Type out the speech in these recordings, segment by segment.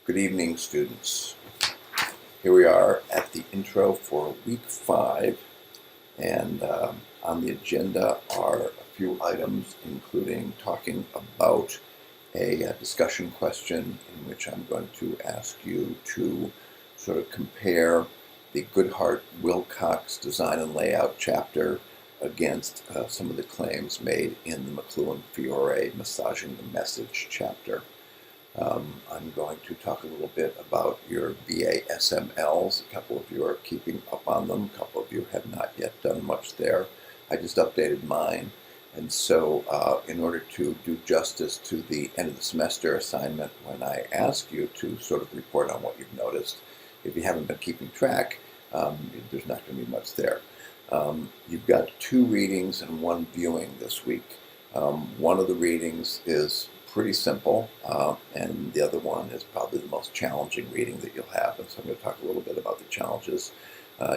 Good evening, students. Here we are at the intro for week 5, and on the agenda are a few items, including talking about a discussion question in which I'm going to ask you to sort of compare the Goodhart-Willcox design and layout chapter against some of the claims made in the McLuhan-Fiore massaging the message chapter. I'm going to talk a little bit about your BA-SMLs. A couple of you are keeping up on them. A couple of you have not yet done much there. I just updated mine. And so in order to do justice to the end of the semester assignment, when I ask you to sort of report on what you've noticed, if you haven't been keeping track, there's not going to be much there. You've got 2 readings and 1 viewing this week. One of the readings is pretty simple, and the other one is probably the most challenging reading that you'll have, and so I'm going to talk a little bit about the challenges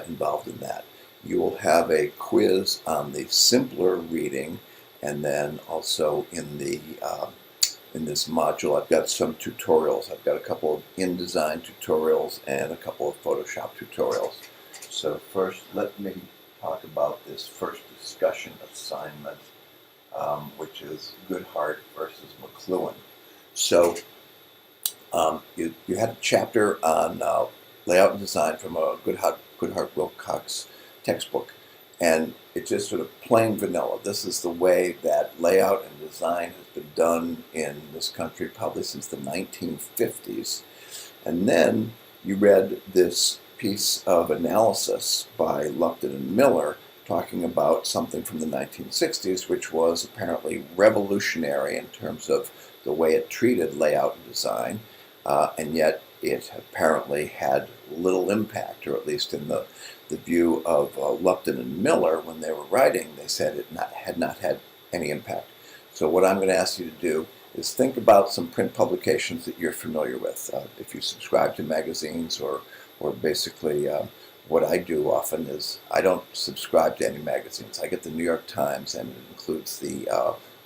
involved in that. You will have a quiz on the simpler reading, and then also in this module I've got some tutorials. I've got a couple of InDesign tutorials and a couple of Photoshop tutorials. So first, let me talk about this first discussion assignment, which is Goodhart versus McLuhan. So you had a chapter on layout and design from a Goodhart-Willcox textbook, and it's just sort of plain vanilla. This is the way that layout and design has been done in this country probably since the 1950s. And then you read this piece of analysis by Lupton and Miller talking about something from the 1960s, which was apparently revolutionary in terms of the way it treated layout and design, and yet it apparently had little impact, or at least in the view of Lupton and Miller when they were writing, they said it had not had any impact. So what I'm going to ask you to do is think about some print publications that you're familiar with. If you subscribe to magazines or basically what I do often is I don't subscribe to any magazines. I get the New York Times, and it includes the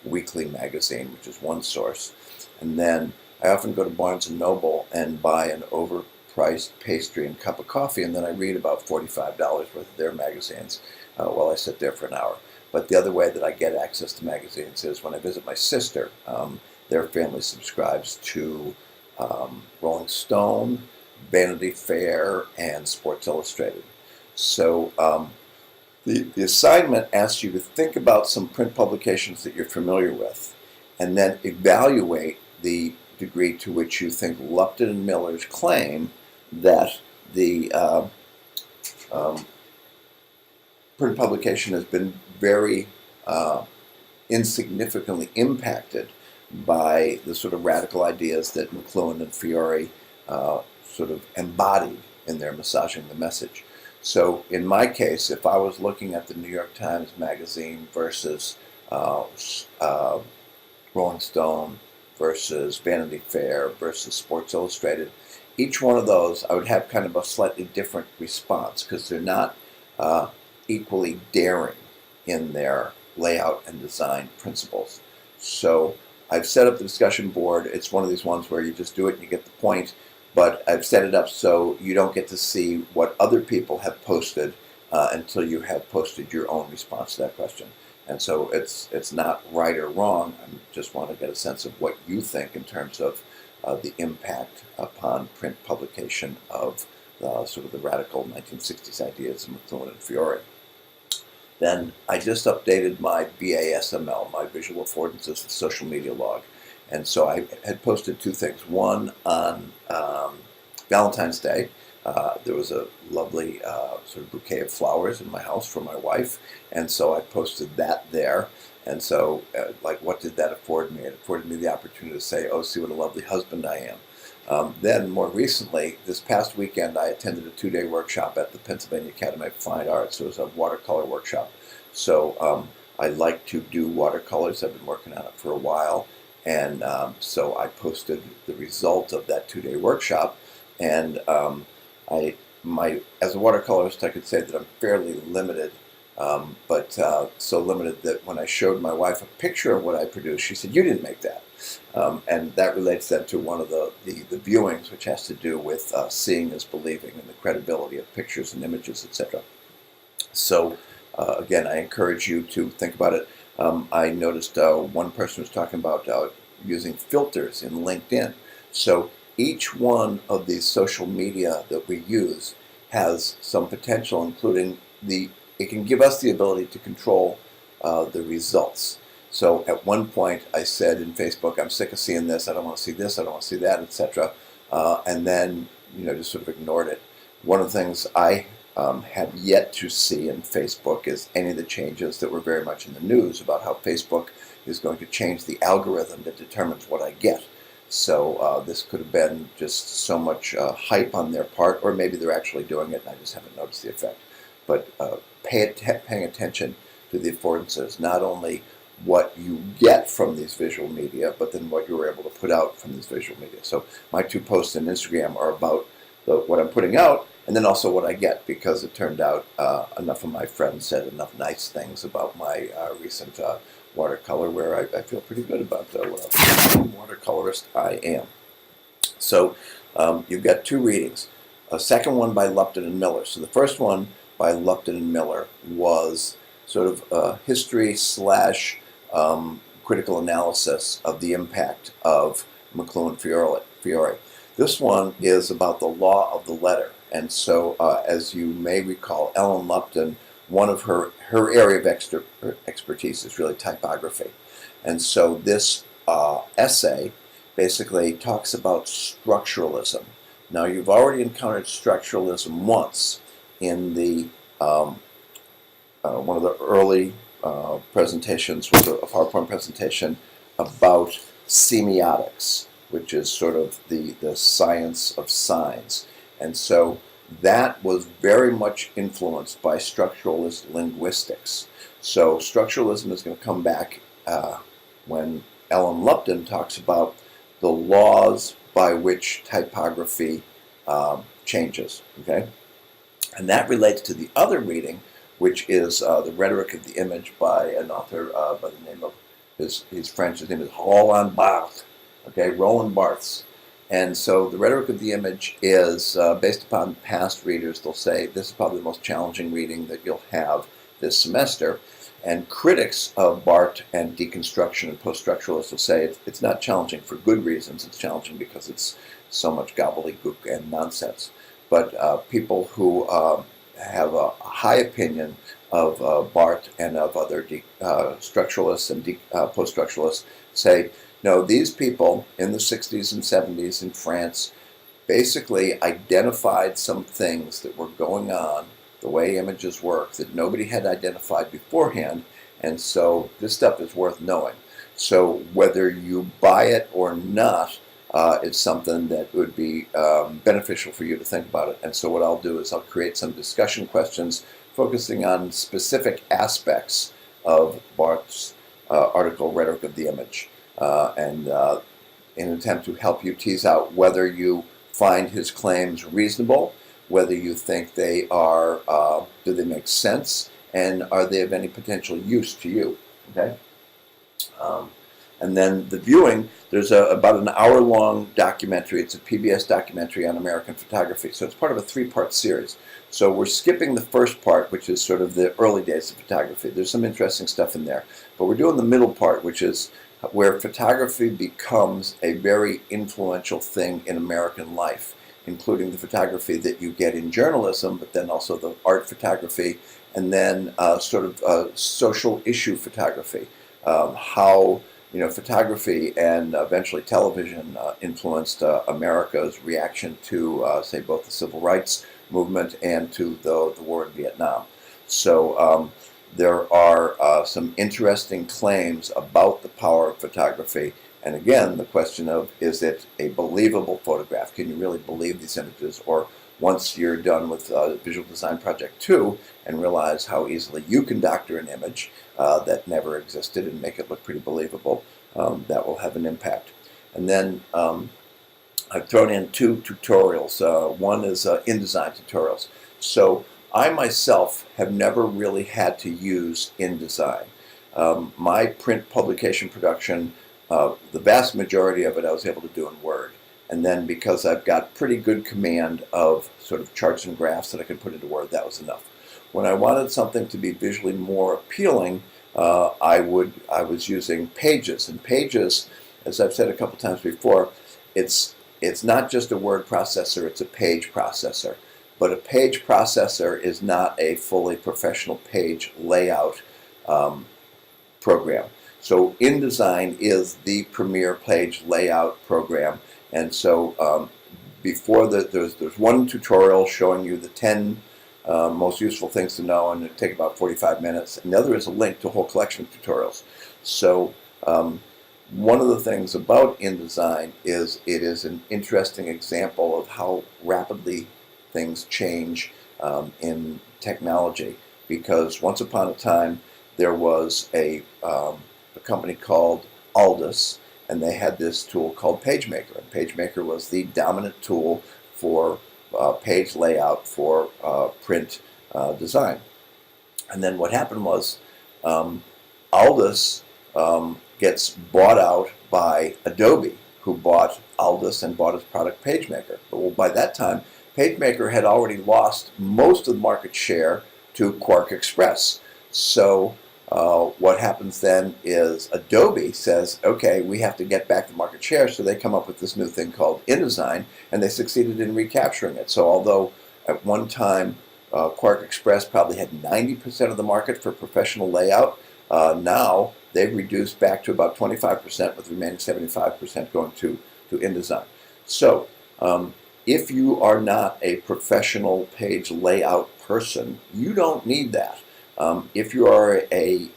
weekly magazine, which is one source. And then I often go to Barnes & Noble and buy an overpriced pastry and cup of coffee, and then I read about $45 worth of their magazines while I sit there for an hour. But the other way that I get access to magazines is when I visit my sister. Their family subscribes to Rolling Stone, Vanity Fair, and Sports Illustrated. So the assignment asks you to think about some print publications that you're familiar with, and then evaluate the degree to which you think Lupton and Miller's claim that the print publication has been very insignificantly impacted by the sort of radical ideas that McLuhan and Fiore sort of embodied in their massaging the message. So in my case, if I was looking at the New York Times magazine versus Rolling Stone versus Vanity Fair versus Sports Illustrated, each one of those I would have kind of a slightly different response because they're not equally daring in their layout and design principles. So I've set up the discussion board. It's one of these ones where you just do it and you get the point. But I've set it up so you don't get to see what other people have posted until you have posted your own response to that question. And so it's not right or wrong. I just want to get a sense of what you think in terms of the impact upon print publication of sort of the radical 1960s ideas of McLuhan and Fiore. Then I just updated my BA-SML, my visual affordances social media log. And so I had posted 2 things. One on Valentine's Day. There was a lovely sort of bouquet of flowers in my house for my wife, and so I posted that there. And so, like, what did that afford me? It afforded me the opportunity to say, oh, see what a lovely husband I am. Then, more recently, this past weekend, I attended a 2-day workshop at the Pennsylvania Academy of Fine Arts. It was a watercolor workshop. So I like to do watercolors. I've been working on it for a while. And so I posted the result of that 2-day workshop, and as a watercolorist, I could say that I'm fairly limited but so limited that when I showed my wife a picture of what I produced, she said, "You didn't make that." And that relates then to one of the viewings, which has to do with seeing is believing and the credibility of pictures and images, etc. So again, I encourage you to think about it. I noticed one person was talking about using filters in LinkedIn. So each one of these social media that we use has some potential, including it can give us the ability to control the results. So at one point I said in Facebook, I'm sick of seeing this, I don't want to see this, I don't want to see that, etc. And then, just sort of ignored it. One of the things I have yet to see in Facebook is any of the changes that were very much in the news about how Facebook is going to change the algorithm that determines what I get. So this could have been just so much hype on their part, or maybe they're actually doing it and I just haven't noticed the effect. But paying attention to the affordances, not only what you get from these visual media, but then what you were able to put out from these visual media. So my 2 posts on Instagram are about what I'm putting out, and then also what I get, because it turned out enough of my friends said enough nice things about my recent watercolor, where I feel pretty good about what a watercolorist I am. So you've got 2 readings. A second one by Lupton and Miller. So the first one by Lupton and Miller was sort of history / critical analysis of the impact of McLuhan-Fiore. This one is about the law of the letter. And so, as you may recall, Ellen Lupton, one of her area of expertise is really typography. And so this essay basically talks about structuralism. Now, you've already encountered structuralism once in the one of the early presentations was a PowerPoint presentation about semiotics, which is sort of the science of signs. And so that was very much influenced by structuralist linguistics. So structuralism is going to come back when Ellen Lupton talks about the laws by which typography changes. Okay, and that relates to the other reading, which is The Rhetoric of the Image by an author by the name of, he's French, his name is Roland Barthes. Okay, Roland Barthes. And so The Rhetoric of the Image is based upon past readers. They'll say this is probably the most challenging reading that you'll have this semester. And critics of Barthes and deconstruction and post-structuralists will say it's not challenging for good reasons. It's challenging because it's so much gobbledygook and nonsense. But people who have a high opinion of Barthes and of other structuralists and post-structuralists say, no, these people in the 60s and 70s in France basically identified some things that were going on, the way images work, that nobody had identified beforehand, and so this stuff is worth knowing. So whether you buy it or not, it's something that would be beneficial for you to think about it. And so what I'll do is I'll create some discussion questions focusing on specific aspects of Barthes' article, Rhetoric of the Image. In an attempt to help you tease out whether you find his claims reasonable, whether you think they are, do they make sense, and are they of any potential use to you, okay? And then the viewing, there's about an hour-long documentary. It's a PBS documentary on American photography, so it's part of a 3-part series. So we're skipping the first part, which is sort of the early days of photography. There's some interesting stuff in there, but we're doing the middle part, which is where photography becomes a very influential thing in American life, including the photography that you get in journalism, but then also the art photography, and then sort of social issue photography. How photography and eventually television influenced America's reaction to, say, both the civil rights movement and to the war in Vietnam. So there are some interesting claims about the power of photography. And again, the question of, is it a believable photograph? Can you really believe these images? Or once you're done with Visual Design Project 2 and realize how easily you can doctor an image that never existed and make it look pretty believable, that will have an impact. And then I've thrown in 2 tutorials. One is InDesign tutorials. So I myself have never really had to use InDesign. My print publication production, the vast majority of it I was able to do in Word. And then because I've got pretty good command of sort of charts and graphs that I could put into Word, that was enough. When I wanted something to be visually more appealing, I was using Pages. And Pages, as I've said a couple times before, it's not just a word processor, it's a page processor. But a page processor is not a fully professional page layout program. So InDesign is the premier page layout program. And so before there's one tutorial showing you the 10 most useful things to know, and it take about 45 minutes. And the other is a link to a whole collection of tutorials. So one of the things about InDesign is it is an interesting example of how rapidly things change in technology. Because once upon a time there was a company called Aldus, and they had this tool called PageMaker. And PageMaker was the dominant tool for page layout for print design. And then what happened was Aldus gets bought out by Adobe, who bought Aldus and bought its product PageMaker. But well, by that time, PageMaker had already lost most of the market share to QuarkXPress. So what happens then is Adobe says, okay, we have to get back the market share, so they come up with this new thing called InDesign, and they succeeded in recapturing it. So although at one time QuarkXPress probably had 90% of the market for professional layout, now they've reduced back to about 25%, with the remaining 75% going to InDesign. So if you are not a professional page layout person, you don't need that. If you are a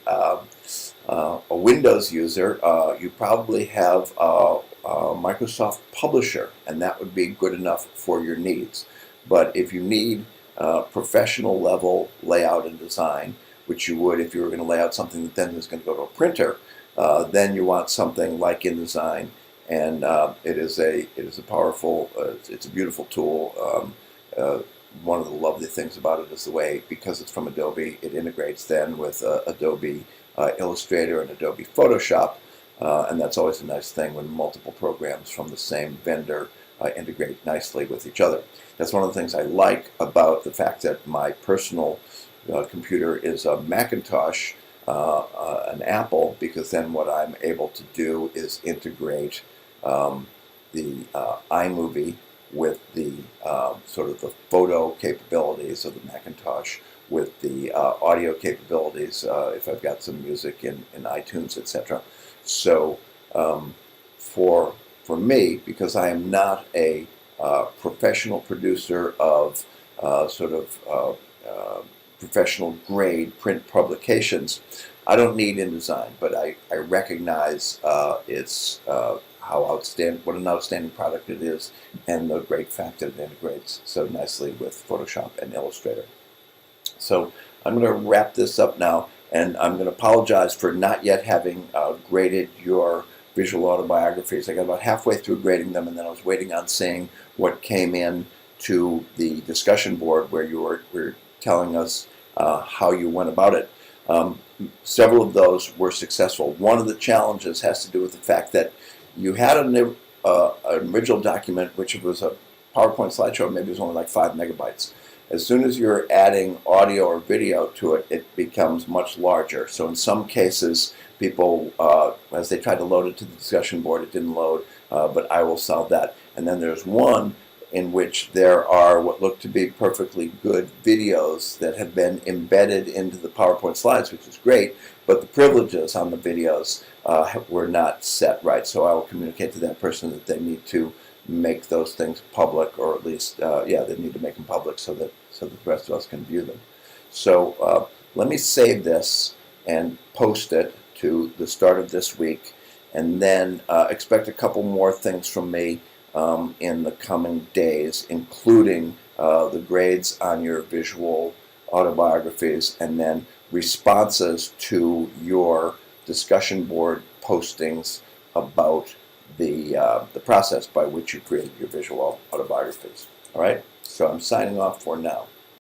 Windows user, you probably have a Microsoft Publisher, and that would be good enough for your needs. But if you need professional level layout and design, which you would if you were going to lay out something that then is going to go to a printer, then you want something like InDesign, and it is a powerful, it's a beautiful tool. One of the lovely things about it is the way, because it's from Adobe, it integrates then with Adobe Illustrator and Adobe Photoshop, and that's always a nice thing when multiple programs from the same vendor integrate nicely with each other. That's one of the things I like about the fact that my personal computer is a Macintosh, an Apple, because then what I'm able to do is integrate the iMovie with the sort of the photo capabilities of the Macintosh, with the audio capabilities if I've got some music in iTunes, etc. So for me, because I am not a professional producer of sort of professional grade print publications, I don't need InDesign, but I recognize its what an outstanding product it is, and the great fact that it integrates so nicely with Photoshop and Illustrator. So I'm going to wrap this up now, and I'm going to apologize for not yet having graded your visual autobiographies. I got about halfway through grading them, and then I was waiting on seeing what came in to the discussion board where you were telling us how you went about it. Several of those were successful. One of the challenges has to do with the fact that you had an original document, which was a PowerPoint slideshow, maybe it was only like 5 megabytes. As soon as you're adding audio or video to it, it becomes much larger. So in some cases, people, as they tried to load it to the discussion board, it didn't load, but I will solve that. And then there's one in which there are what look to be perfectly good videos that have been embedded into the PowerPoint slides, which is great, but the privileges on the videos were not set right. So I will communicate to that person that they need to make those things public, or at least, they need to make them public so that the rest of us can view them. So let me save this and post it to the start of this week, and then expect a couple more things from me in the coming days, including the grades on your visual autobiographies, and then responses to your discussion board postings about the process by which you created your visual autobiographies. All right, so I'm signing off for now.